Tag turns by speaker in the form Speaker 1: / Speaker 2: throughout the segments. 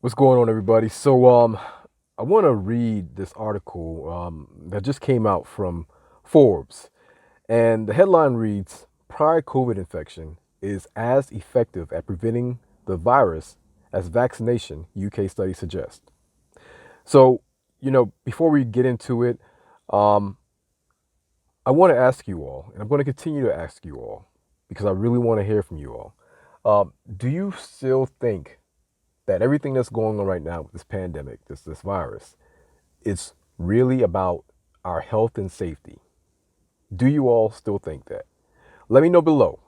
Speaker 1: What's going on, everybody? I want to read this article that just came out from Forbes, and the headline reads: "Prior COVID infection is as effective at preventing the virus as vaccination," UK study suggests. So, before we get into it, um, I want to ask you all, and I'm going to continue to ask you all because I really want to hear from you all. Do you still think that everything that's going on right now with this pandemic, this virus, is really about our health and safety? Do you all still think that? Let me know below.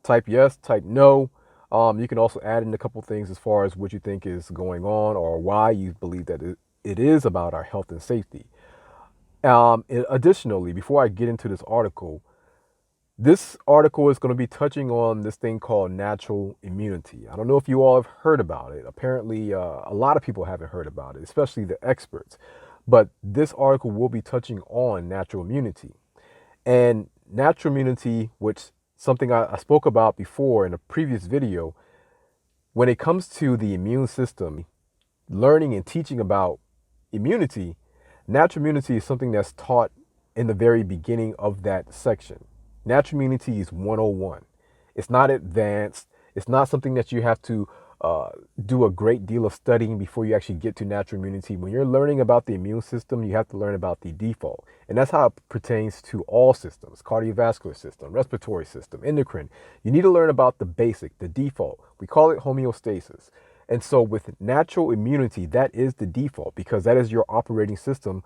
Speaker 1: Type yes, type no. You can also add in a couple things as far as what you think is going on or why you believe that it is about our health and safety. Additionally, before I get into this article is going to be touching on this thing called natural immunity. I don't know if you all have heard about it. Apparently, a lot of people haven't heard about it, especially the experts. But this article will be touching on natural immunity. And natural immunity, which something I spoke about before in a previous video, when it comes to the immune system, learning and teaching about immunity, natural immunity is something that's taught in the very beginning of that section. Natural immunity is 101. It's not advanced. It's not something that you have to do a great deal of studying before you actually get to natural immunity. When you're learning about the immune system, you have to learn about the default. And that's how it pertains to all systems: cardiovascular system, respiratory system, endocrine. You need to learn about the basic, the default. We call it homeostasis. And so with natural immunity, that is the default because that is your operating system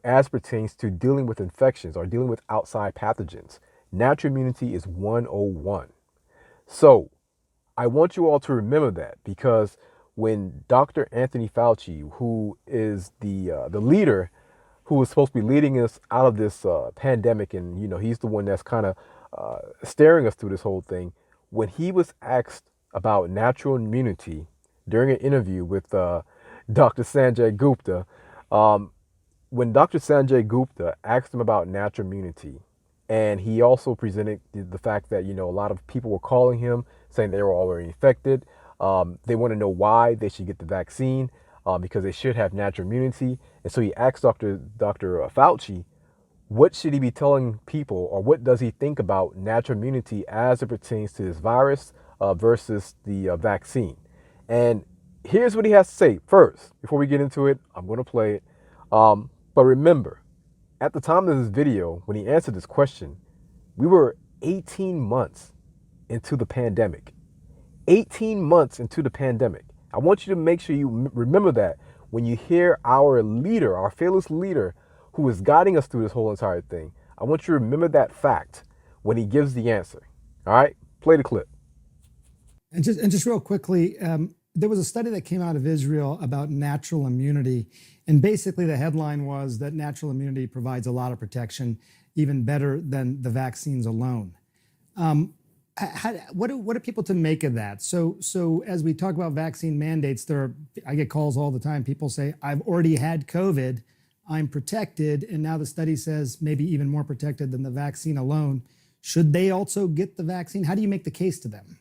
Speaker 1: as pertains to dealing with infections or dealing with outside pathogens. Natural immunity is 101. So I want you all to remember that because when Dr. Anthony Fauci, who is the leader who is supposed to be leading us out of this pandemic, and he's the one that's kind of steering us through this whole thing, when he was asked about natural immunity during an interview with Dr. Sanjay Gupta, when Dr. Sanjay Gupta asked him about natural immunity, and he also presented the fact that, a lot of people were calling him saying they were already infected. They want to know why they should get the vaccine because they should have natural immunity. And so he asked Dr. Fauci, what should he be telling people, or what does he think about natural immunity as it pertains to this virus versus the vaccine? And here's what he has to say. First, before we get into it, I'm going to play it. But remember, at the time of this video, when he answered this question, we were 18 months into the pandemic. 18 months into the pandemic. I want you to make sure you remember that when you hear our leader, our fearless leader, who is guiding us through this whole entire thing. I want you to remember that fact when he gives the answer. All right, play the clip.
Speaker 2: And just real quickly, there was a study that came out of Israel about natural immunity, and basically the headline was that natural immunity provides a lot of protection, even better than the vaccines alone. What are people to make of that? So as we talk about vaccine mandates, I get calls all the time. People say, "I've already had COVID, I'm protected," and now the study says maybe even more protected than the vaccine alone. Should they also get the vaccine? How do you make the case to them?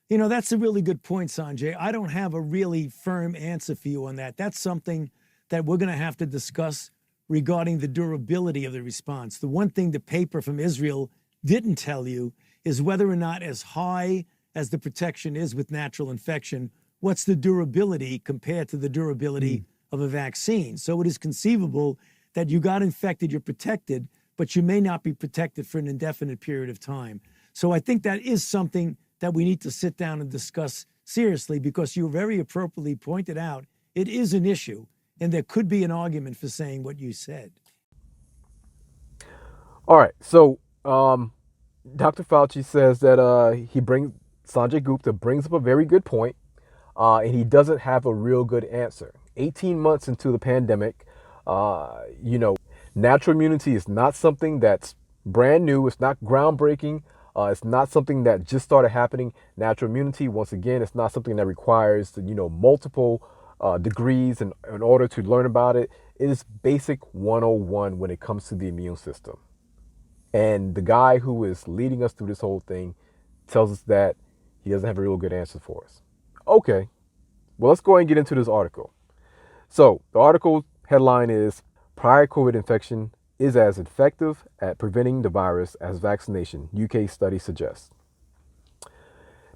Speaker 3: That's a really good point, Sanjay. I don't have a really firm answer for you on that. That's something that we're going to have to discuss regarding the durability of the response. The one thing the paper from Israel didn't tell you is whether or not, as high as the protection is with natural infection, what's the durability compared to the durability of a vaccine. So it is conceivable that you got infected, you're protected, but you may not be protected for an indefinite period of time. So I think that is something that we need to sit down and discuss seriously, because you very appropriately pointed out it is an issue, and there could be an argument for saying what you said.
Speaker 1: All right, so Dr. Fauci says that Sanjay Gupta brings up a very good point, and he doesn't have a real good answer. 18 months into the pandemic, natural immunity is not something that's brand new. It's not groundbreaking. It's not something that just started happening. Natural immunity, once again, it's not something that requires, multiple degrees in order to learn about it. It is basic 101 when it comes to the immune system. And the guy who is leading us through this whole thing tells us that he doesn't have a real good answer for us. Okay, Well, let's go ahead and get into this article. So, the article headline is Prior COVID infection is as effective at preventing the virus as vaccination, UK study suggests.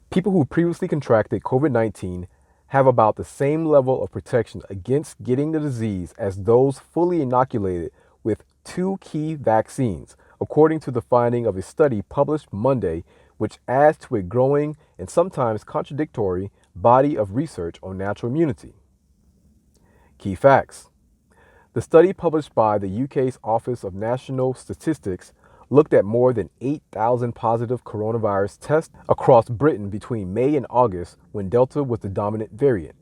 Speaker 1: People who previously contracted COVID 19 have about the same level of protection against getting the disease as those fully inoculated with two key vaccines, according to the finding of a study published Monday, which adds to a growing and sometimes contradictory body of research on natural immunity. Key facts. The study published by the UK's Office of National Statistics looked at more than 8,000 positive coronavirus tests across Britain between May and August when Delta was the dominant variant.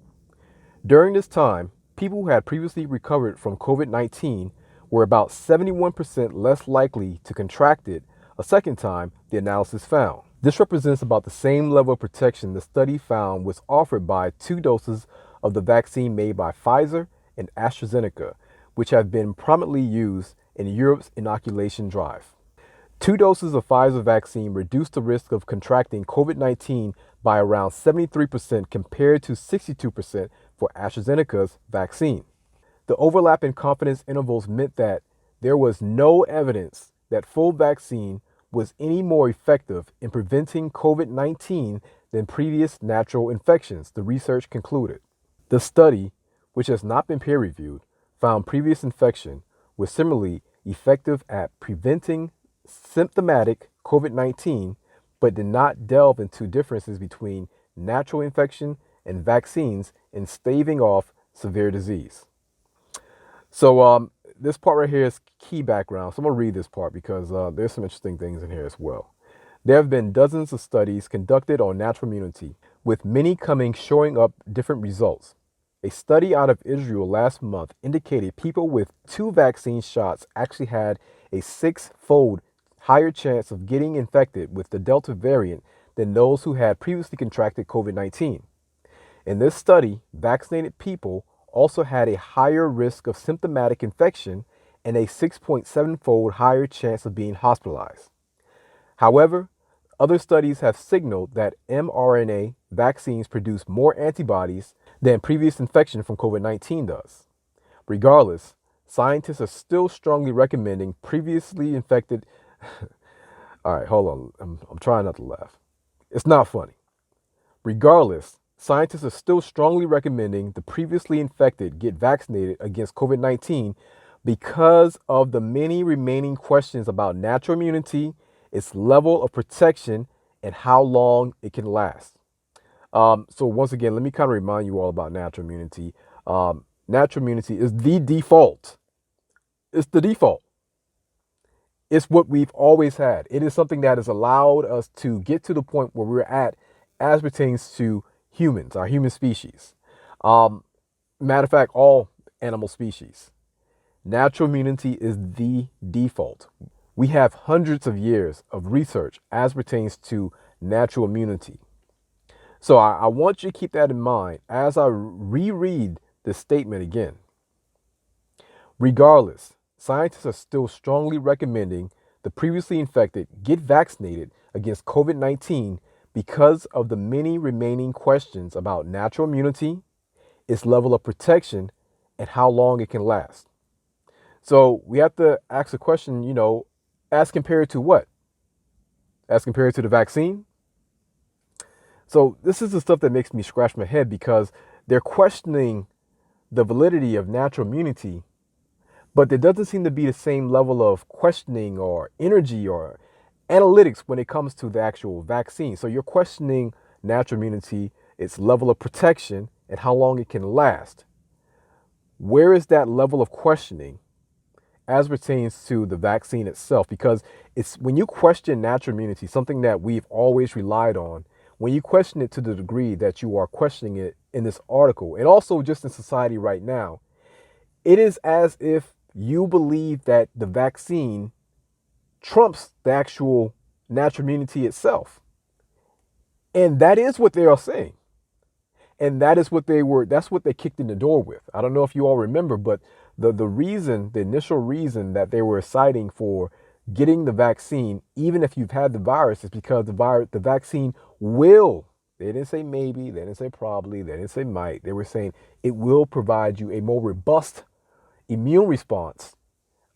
Speaker 1: During this time, people who had previously recovered from COVID 19 were about 71% less likely to contract it a second time, the analysis found. This represents about the same level of protection the study found was offered by 2 doses of the vaccine made by Pfizer and AstraZeneca, which have been prominently used in Europe's inoculation drive. 2 doses of Pfizer vaccine reduced the risk of contracting COVID 19 by around 73% compared to 62% for AstraZeneca's vaccine. The overlap in confidence intervals meant that there was no evidence that full vaccine was any more effective in preventing COVID 19 than previous natural infections, the research concluded. The study, which has not been peer reviewed, found previous infection was similarly effective at preventing symptomatic COVID 19, but did not delve into differences between natural infection and vaccines in staving off severe disease. So, this part right here is key background. So I'm going to read this part because there's some interesting things in here as well. There have been dozens of studies conducted on natural immunity, with many coming showing up different results. A study out of Israel last month indicated people with 2 vaccine shots actually had a 6-fold higher chance of getting infected with the Delta variant than those who had previously contracted COVID 19. In this study, vaccinated people also had a higher risk of symptomatic infection and a 6.7-fold higher chance of being hospitalized. However, other studies have signaled that mRNA vaccines produce more antibodies than previous infection from COVID 19 does. Regardless, scientists are still strongly recommending previously infected. All right, hold on. I'm trying not to laugh. It's not funny. Regardless, scientists are still strongly recommending the previously infected get vaccinated against COVID 19 because of the many remaining questions about natural immunity, its level of protection, and how long it can last. So once again, let me kind of remind you all about natural immunity. Natural immunity is the default. It's the default. It's what we've always had. It is something that has allowed us to get to the point where we're at as pertains to humans, our human species. Matter of fact, all animal species. Natural immunity is the default. We have hundreds of years of research as pertains to natural immunity. So I want you to keep that in mind as I reread this statement again. Regardless, scientists are still strongly recommending the previously infected get vaccinated against COVID 19 because of the many remaining questions about natural immunity, its level of protection, and how long it can last. So we have to ask the question, as compared to what? As compared to the vaccine? So this is the stuff that makes me scratch my head because they're questioning the validity of natural immunity, but there doesn't seem to be the same level of questioning or energy or analytics when it comes to the actual vaccine. So you're questioning natural immunity, its level of protection, and how long it can last. Where is that level of questioning as pertains to the vaccine itself? Because it's when you question natural immunity, something that we've always relied on, when you question it to the degree that you are questioning it in this article, and also just in society right now, it is as if you believe that the vaccine trumps the actual natural immunity itself. And that is what they are saying. And that's what they kicked in the door with. I don't know if you all remember, but the initial reason that they were citing for getting the vaccine, even if you've had the virus, is because the vaccine will They didn't say maybe, they didn't say probably, they didn't say might. They were saying it will provide you a more robust immune response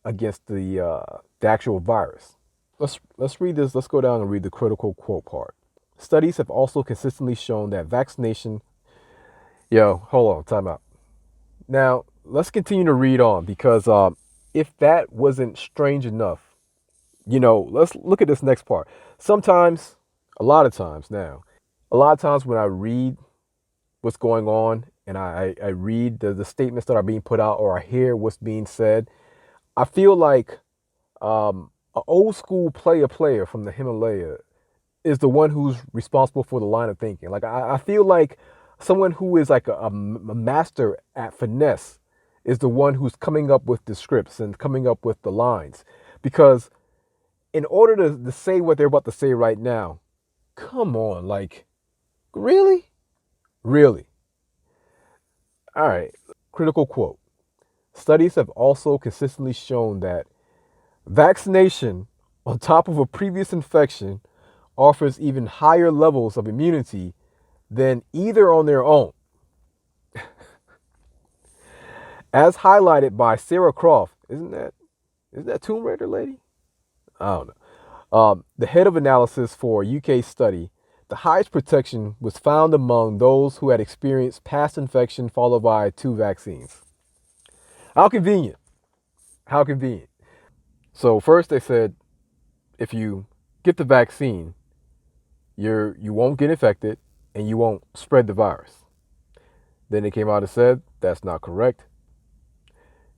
Speaker 1: against the actual virus. Let's read this. Let's go down and read the critical quote part. Studies have also consistently shown that vaccination. Yo, hold on, time out. Now let's continue to read on because if that wasn't strange enough, let's look at this next part. Sometimes, a lot of times now, a lot of times when I read what's going on and I read the statements that are being put out or I hear what's being said, I feel like an old school player from the Himalaya is the one who's responsible for the line of thinking. Like I feel like someone who is like a master at finesse is the one who's coming up with the scripts and coming up with the lines. Because in order to say what they're about to say right now, come on, like, really? Really? All right. Critical quote. Studies have also consistently shown that vaccination, on top of a previous infection, offers even higher levels of immunity than either on their own. As highlighted by Sarah Croft, isn't that Tomb Raider lady? I don't know. The head of analysis for a UK study, the highest protection was found among those who had experienced past infection followed by 2 vaccines. How convenient. How convenient. So first they said if you get the vaccine, you won't get infected and you won't spread the virus. Then they came out and said that's not correct.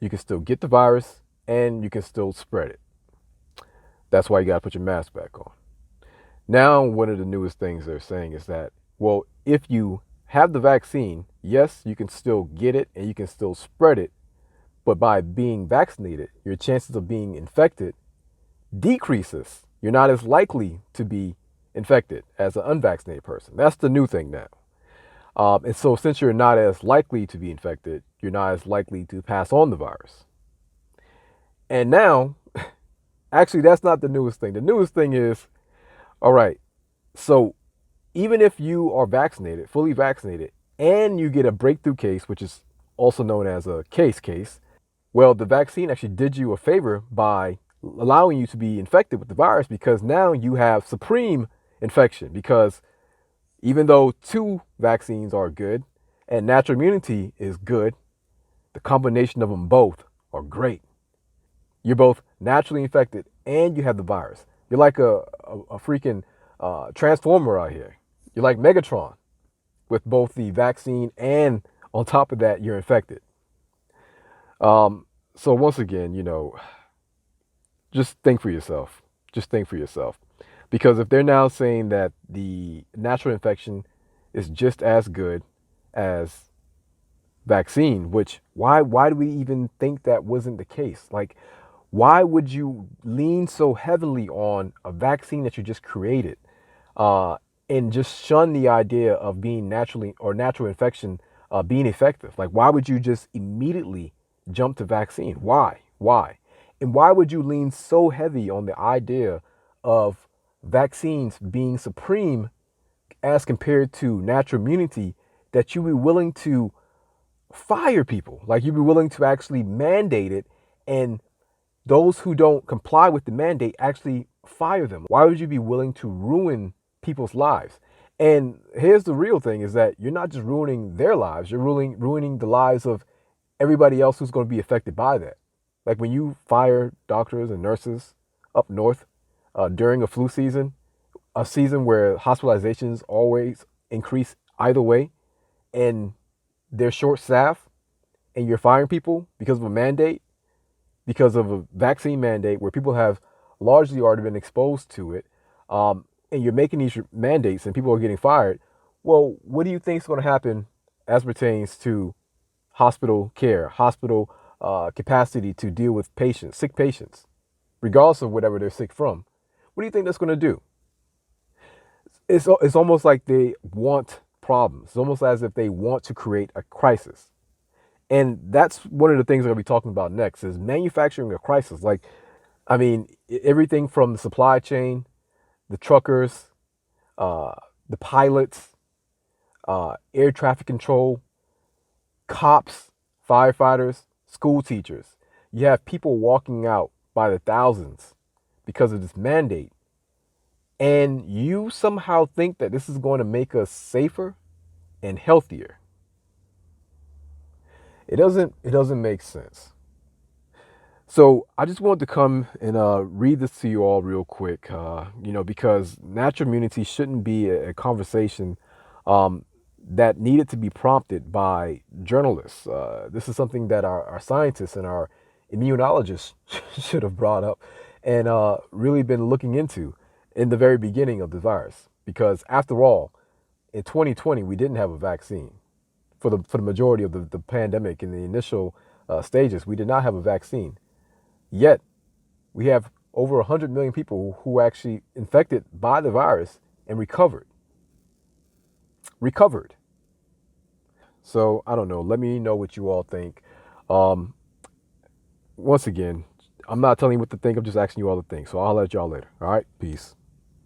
Speaker 1: You can still get the virus and you can still spread it. That's why you got to put your mask back on. Now, one of the newest things they're saying is that, well, if you have the vaccine, yes, you can still get it and you can still spread it. But by being vaccinated, your chances of being infected decreases. You're not as likely to be infected as an unvaccinated person. That's the new thing now. And so since you're not as likely to be infected, you're not as likely to pass on the virus. And now, actually, that's not the newest thing. The newest thing is, all right, so even if you are vaccinated, fully vaccinated, and you get a breakthrough case, which is also known as a case, well, the vaccine actually did you a favor by allowing you to be infected with the virus because now you have supreme infection. Because even though 2 vaccines are good and natural immunity is good, the combination of them both are great. You're both naturally infected and you have the virus. You're like a freaking transformer out here. You're like Megatron with both the vaccine and on top of that, you're infected. So once again, just think for yourself. Just think for yourself. Because if they're now saying that the natural infection is just as good as vaccine, which why do we even think that wasn't the case? Like, why would you lean so heavily on a vaccine that you just created and just shun the idea of being natural infection being effective? Like, why would you just immediately jump to vaccine? Why? And why would you lean so heavy on the idea of vaccines being supreme as compared to natural immunity that you be willing to fire people? Like, you'd be willing to actually mandate it, and those who don't comply with the mandate actually fire them. Why would you be willing to ruin people's lives? And here's the real thing is that you're not just ruining their lives, you're ruining the lives of everybody else who's going to be affected by that. Like when you fire doctors and nurses up north during a flu season, a season where hospitalizations always increase either way, and they're short staffed, and you're firing people because of a mandate, because of a vaccine mandate where people have largely already been exposed to it, and you're making these mandates and people are getting fired. Well, what do you think is going to happen as pertains to hospital care, hospital capacity to deal with patients, sick patients, regardless of whatever they're sick from? What do you think that's going to do? It's almost like they want problems. It's almost as if they want to create a crisis. And that's one of the things we're going to be talking about next is manufacturing a crisis. Like, I mean, everything from the supply chain, the truckers, the pilots, air traffic control, cops, firefighters, school teachers. You have people walking out by the thousands because of this mandate. And you somehow think that this is going to make us safer and healthier. It doesn't make sense. So I just wanted to come and read this to you all real quick, because natural immunity shouldn't be a conversation that needed to be prompted by journalists. This is something that our scientists and our immunologists should have brought up and really been looking into in the very beginning of the virus. Because after all, in 2020, we didn't have a vaccine for the majority of the pandemic. In the initial stages, we did not have a vaccine. Yet, we have over 100 million people who were actually infected by the virus and recovered. Recovered. So, I don't know. Let me know what you all think. Um, Once again, I'm not telling you what to think. I'm just asking you all to think. So, I'll let y'all later. All right? Peace.